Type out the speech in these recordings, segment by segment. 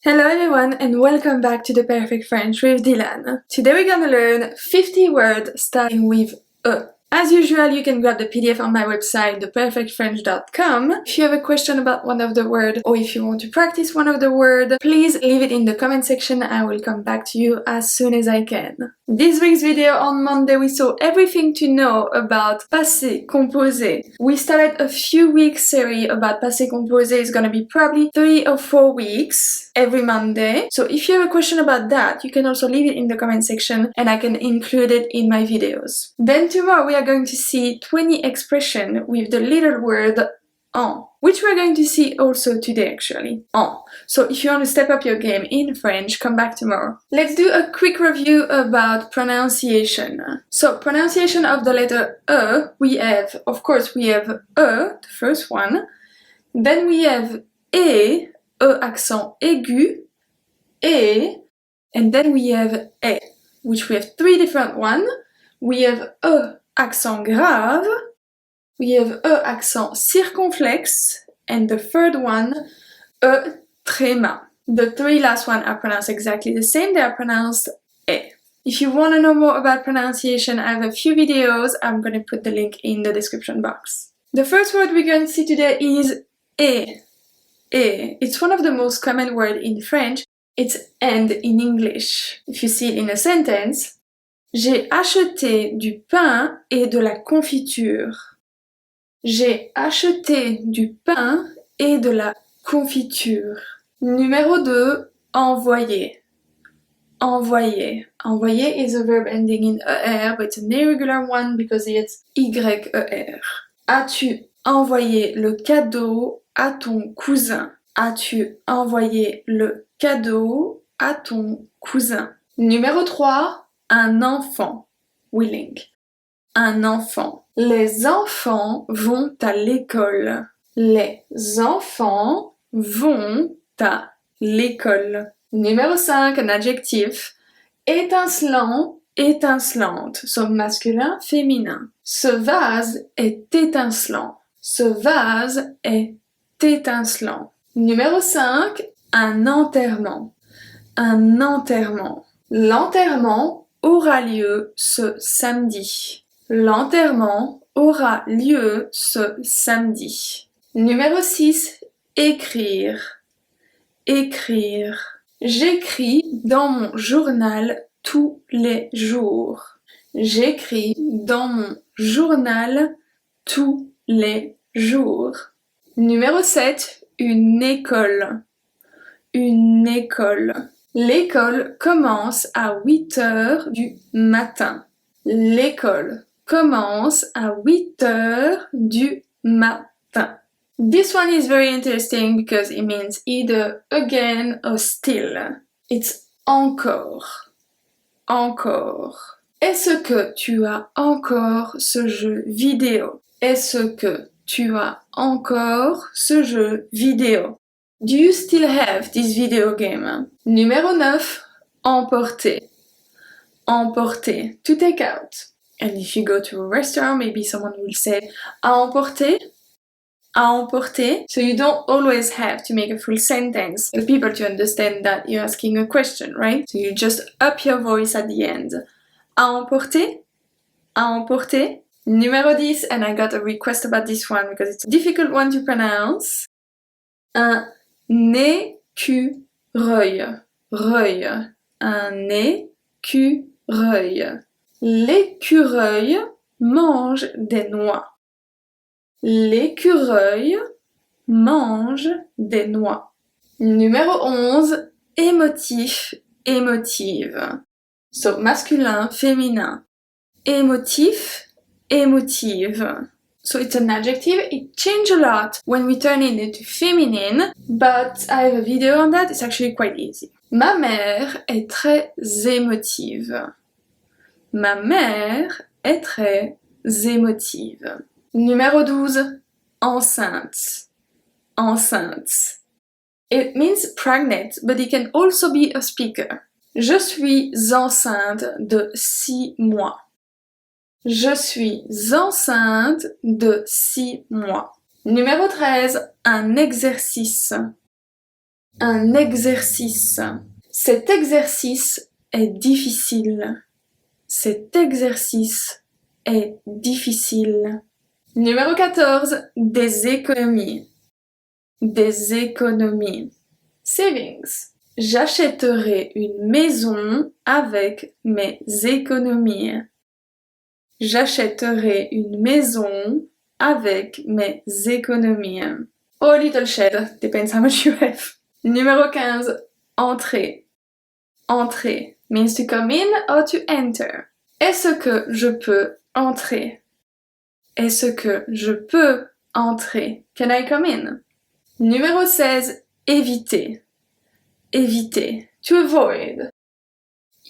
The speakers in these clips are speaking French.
Hello everyone and welcome back to The Perfect French with Dylan. Today we're gonna learn 50 words starting with E. As usual, you can grab the PDF on my website, theperfectfrench.com. If you have a question about one of the words or if you want to practice one of the words, please leave it in the comment section. I will come back to you as soon as I can. This week's video on Monday, we saw everything to know about passé composé. We started a few weeks series about passé composé. It's gonna be probably 3 or 4 weeks every Monday. So if you have a question about that, you can also leave it in the comment section and I can include it in my videos. Then tomorrow we are going to see 20 expressions with the little word en, which we're going to see also today actually, en. So if you want to step up your game in French, come back tomorrow. Let's do a quick review about pronunciation. So pronunciation of the letter E, we have E, the first one, then we have E accent aigu, E, and then we have E, which we have 3 different ones. We have E accent grave, we have E accent circonflexe, and the third one, E tréma. The 3 last ones are pronounced exactly the same, they are pronounced E. If you want to know more about pronunciation, I have a few videos, I'm going to put the link in the description box. The first word we're going to see today is E. E. It's one of the most common words in French, it's and in English. If you see it in a sentence, j'ai acheté du pain et de la confiture. J'ai acheté du pain et de la confiture. Numéro 2, envoyer. Envoyer. Envoyer is a verb ending in ER, but it's an irregular one because it's YER. As-tu envoyé le cadeau à ton cousin? As-tu envoyé le cadeau à ton cousin? Numéro 3, un enfant. Willing. Un enfant. Les enfants vont à l'école. Les enfants vont à l'école. Numéro 5, un adjectif. Étincelant, étincelante. So masculin, féminin. Ce vase est étincelant. Ce vase est étincelant. Numéro 5, un enterrement. Un enterrement. L'enterrement aura lieu ce samedi. L'enterrement aura lieu ce samedi. Numéro 6, écrire. Écrire. J'écris dans mon journal tous les jours. J'écris dans mon journal tous les jours. Numéro 7, une école. Une école. L'école commence à 8 heures du matin. L'école commence à 8 heures du matin. This one is very interesting because it means either again or still. It's encore. Encore. Est-ce que tu as encore ce jeu vidéo? Est-ce que tu as encore ce jeu vidéo? Do you still have this video game? Numéro 9, emporter. Emporter, to take out. And if you go to a restaurant, maybe someone will say, à emporter? À emporter. So you don't always have to make a full sentence for people to understand that you're asking a question, right? So you just up your voice at the end. À emporter? À emporter. Numéro 10, and I got a request about this one because it's a difficult one to pronounce. Un écureuil. Reuil. Un écureuil. L'écureuil mange des noix. L'écureuil mange des noix. Numéro 11, émotif, émotive. So, masculin, féminin. Émotif, émotive. So it's an adjective, it changes a lot when we turn it into feminine, but I have a video on that, it's actually quite easy. Ma mère est très émotive. Ma mère est très émotive. Numéro 12, enceinte. Enceinte. It means pregnant, but it can also be a speaker. Je suis enceinte de 6 mois. Je suis enceinte de 6 mois. Numéro 13, un exercice. Un exercice. Cet exercice est difficile. Cet exercice est difficile. Numéro 14. Des économies. Des économies. Savings. J'achèterai une maison avec mes économies. J'achèterai une maison avec mes économies. Oh, little shed, depends how much you have. Numéro 15. Entrer. Entrer means to come in or to enter. Est-ce que je peux entrer? Est-ce que je peux entrer? Can I come in? Numéro 16. Éviter. Éviter. To avoid.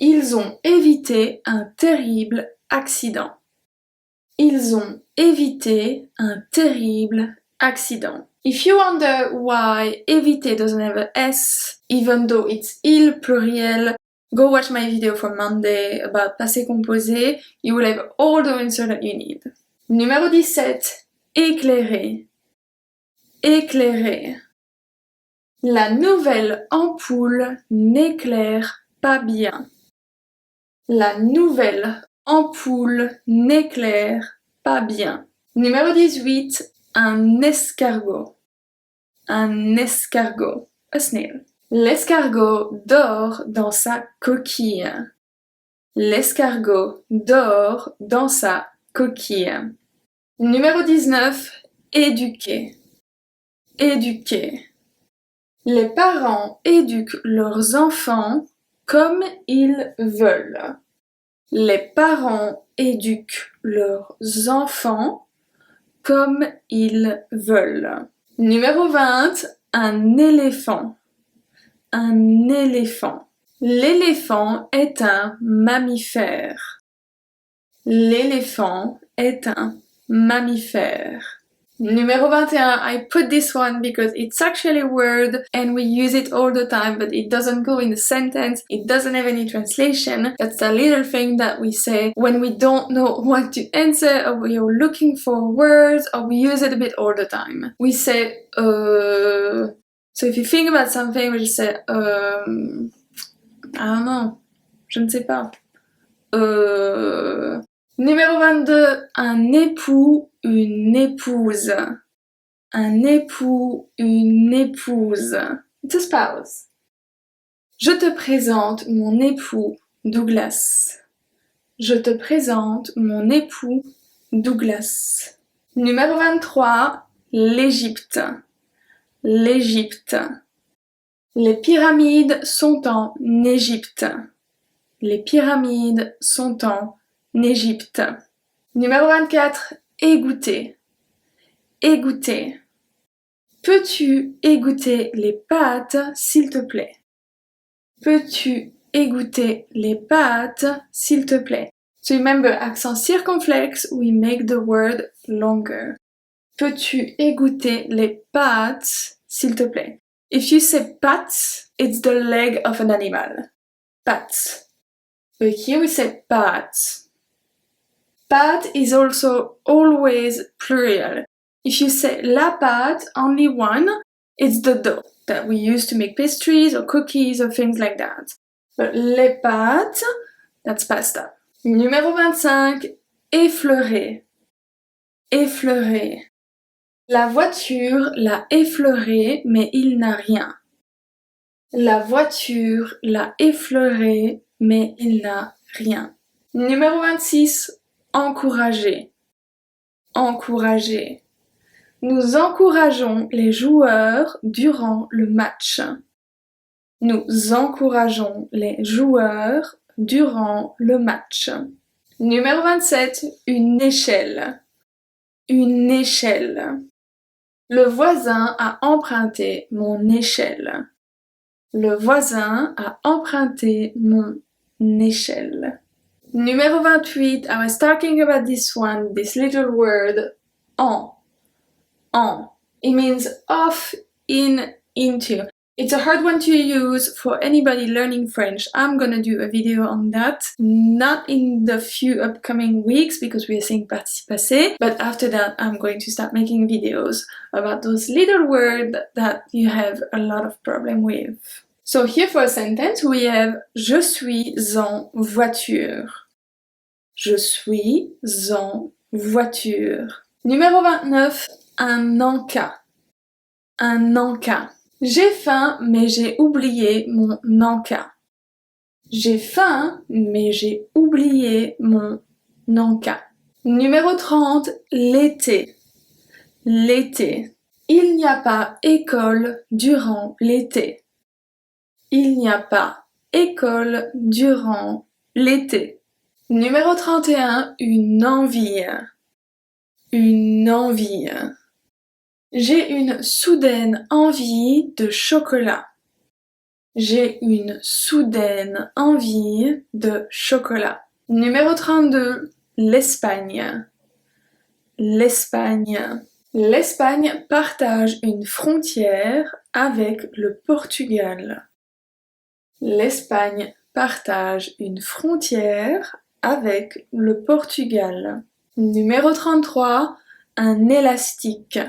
Ils ont évité un terrible accident. Ils ont évité un terrible accident. If you wonder why éviter doesn't have a S, even though it's il pluriel, go watch my video from Monday about passé composé. You will have all the answers that you need. Numéro 17. Éclairer. Éclairer. La nouvelle ampoule n'éclaire pas bien. La nouvelle ampoule n'éclaire pas bien. Numéro 18. Un escargot. Un escargot. A snail. L'escargot dort dans sa coquille. L'escargot dort dans sa coquille. Numéro 19. Éduquer. Éduquer. Les parents éduquent leurs enfants comme ils veulent. Les parents éduquent leurs enfants comme ils veulent. Numéro 20. Un éléphant. Un éléphant. L'éléphant est un mammifère. L'éléphant est un mammifère. Numéro 21, I put this one because it's actually a word and we use it all the time, but it doesn't go in the sentence, it doesn't have any translation. That's a little thing that we say when we don't know what to answer or we are looking for words or we use it a bit all the time. We say, so if you think about something, we just say, I don't know, je ne sais pas. Numéro 22, un époux, une épouse. Un époux, une épouse. It's a spouse. Je te présente mon époux, Douglas. Je te présente mon époux, Douglas. Numéro 23, l'Égypte. L'Égypte. Les pyramides sont en Égypte. Les pyramides sont en Égypte. Numéro 24, égoutter. Égoutter. Peux-tu égoutter les pâtes, s'il te plaît? Peux-tu égoutter les pâtes, s'il te plaît? So remember, accent circonflexe, we make the word longer. Peux-tu égoutter les pâtes, s'il te plaît? If you say pâtes, it's the leg of an animal. Pâtes. But here we say pâtes. Pâte is also always plural. If you say la pâte, only one, it's the dough that we use to make pastries or cookies or things like that. But les pâtes, that's pasta. Numéro 25, effleurer. Effleurer. La voiture l'a effleuré, mais il n'a rien. La voiture l'a effleuré, mais il n'a rien. Numéro 26, encourager. Encourager. Nous encourageons les joueurs durant le match. Nous encourageons les joueurs durant le match. Numéro 27, une échelle. Une échelle. Le voisin a emprunté mon échelle. Le voisin a emprunté mon échelle. Numéro 28, I was talking about this one, this little word, en. En. It means off, in, into. It's a hard one to use for anybody learning French. I'm gonna do a video on that. Not in the few upcoming weeks because we are saying participe passé, but after that I'm going to start making videos about those little words that you have a lot of problem with. So here for a sentence we have je suis en voiture. Je suis en voiture. Numéro 29, un en-cas. Un en-cas. J'ai faim, mais j'ai oublié mon en-cas. J'ai faim, mais j'ai oublié mon en-cas. Numéro 30, l'été. L'été. Il n'y a pas école durant l'été. Il n'y a pas école durant l'été. Numéro 31, une envie. Une envie. J'ai une soudaine envie de chocolat. J'ai une soudaine envie de chocolat. Numéro 32, l'Espagne. L'Espagne. L'Espagne partage une frontière avec le Portugal. L'Espagne partage une frontière avec le Portugal. Numéro 33, un élastique.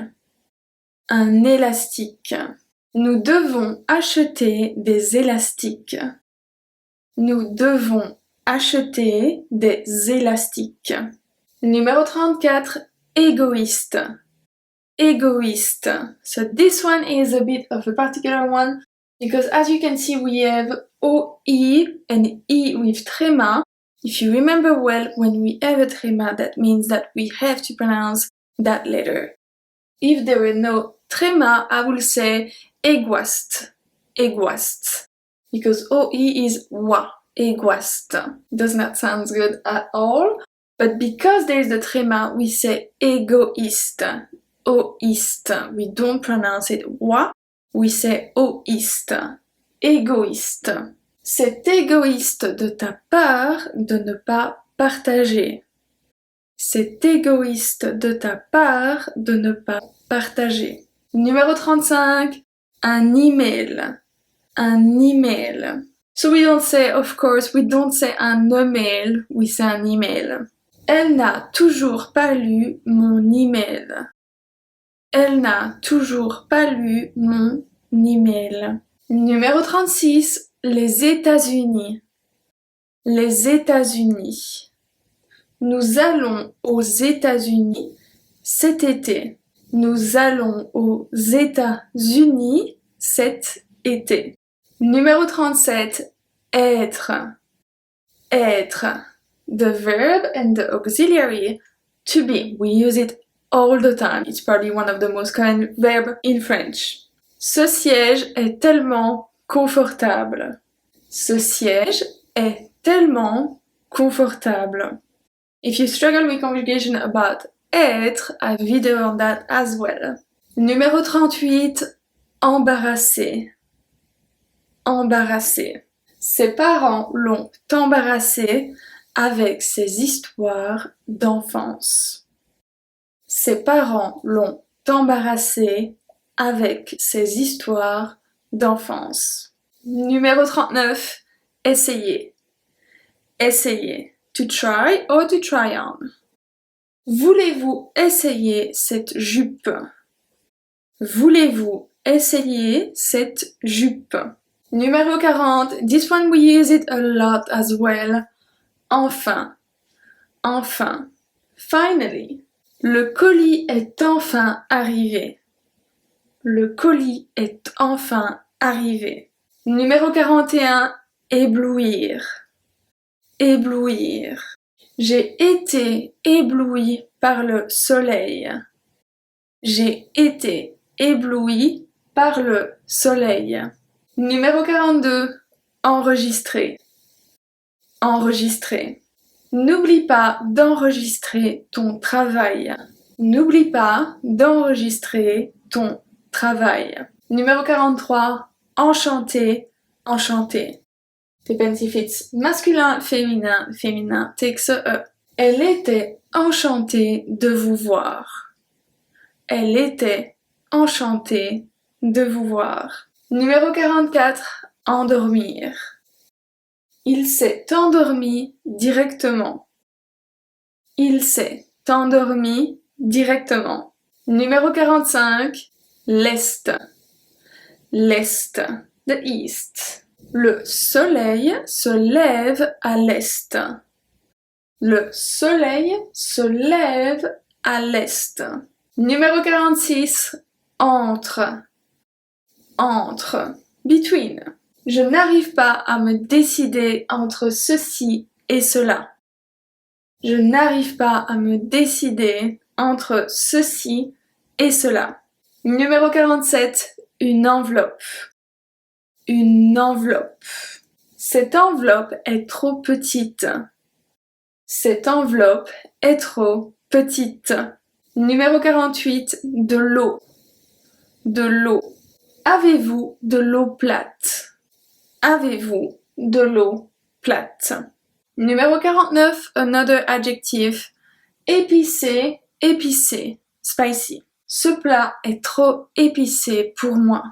Un élastique. Nous devons acheter des élastiques. Nous devons acheter des élastiques. Numéro 34, égoïste. Égoïste. So this one is a bit of a particular one because as you can see we have OE and E with tréma. If you remember well, when we have a tréma, that means that we have to pronounce that letter. If there were no tréma, I will say égoiste, égoiste, because OE is wa, égoiste. Does not sound good at all, but because there is the tréma, we say égoïste, oïste. We don't pronounce it wa, we say oïste, égoïste. C'est égoïste de ta part de ne pas partager. C'est égoïste de ta part de ne pas partager. Numéro 35, un email. Un email. So we don't say, of course, we don't say un email, we say un email. Elle n'a toujours pas lu mon email. Elle n'a toujours pas lu mon email. Numéro 36, les États-Unis. Les États-Unis. Nous allons aux États-Unis cet été. Nous allons aux États-Unis cet été. Numéro 37, être. Être. The verb and the auxiliary to be. We use it all the time. It's probably one of the most common verbs in French. Ce siège est tellement confortable. Ce siège est tellement confortable. If you struggle with conjugation about être, I have a video on that as well. Numéro 38, embarrassé. Embarrassé. Ses parents l'ont embarrassé avec ses histoires d'enfance. Ses parents l'ont embarrassé avec ses histoires d'enfance. Numéro 39, essayer. Essayer. To try or to try on. Voulez-vous essayer cette jupe? Voulez-vous essayer cette jupe? Numéro 40, this one we use it a lot as well. Enfin. Enfin. Finally. Le colis est enfin arrivé. Le colis est enfin arrivé. Numéro 41, éblouir. Éblouir. J'ai été ébloui par le soleil. J'ai été ébloui par le soleil. Numéro 42, enregistrer. Enregistrer. N'oublie pas d'enregistrer ton travail. N'oublie pas d'enregistrer ton travail. Numéro 43, enchanté, enchanté. Depends if it's masculin, féminin, féminin takes a E. Elle était enchantée de vous voir. Elle était enchantée de vous voir. Numéro 44, endormir. Il s'est endormi directement. Il s'est endormi directement. Numéro 45, l'Est. L'Est, the East. Le soleil se lève à l'Est. Le soleil se lève à l'Est. Numéro 46, entre. Entre. Between. Je n'arrive pas à me décider entre ceci et cela. Je n'arrive pas à me décider entre ceci et cela. Numéro 47, une enveloppe. Une enveloppe. Cette enveloppe est trop petite. Cette enveloppe est trop petite. Numéro 48, de l'eau. De l'eau. Avez-vous de l'eau plate? Avez-vous de l'eau plate? Numéro 49, another adjective. Épicé, épicé, spicy. Ce plat est trop épicé pour moi.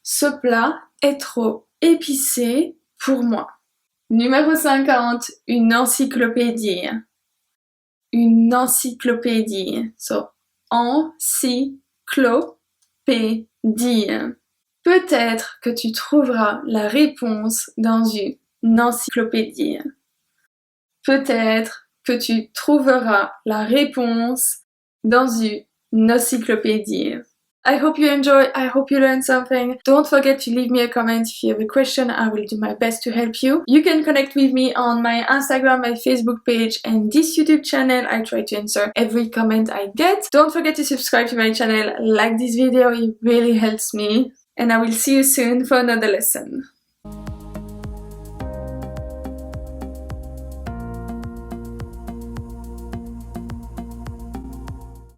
Ce plat est trop épicé pour moi. Numéro 50, une encyclopédie. Une encyclopédie. So, encyclopédie. Peut-être que tu trouveras la réponse dans une encyclopédie. Peut-être que tu trouveras la réponse dans une encyclopédie. I hope you enjoy, I hope you learned something. Don't forget to leave me a comment if you have a question. I will do my best to help you. You can connect with me on my Instagram, my Facebook page, and this YouTube channel. I try to answer every comment I get. Don't forget to subscribe to my channel, like this video, it really helps me. And I will see you soon for another lesson.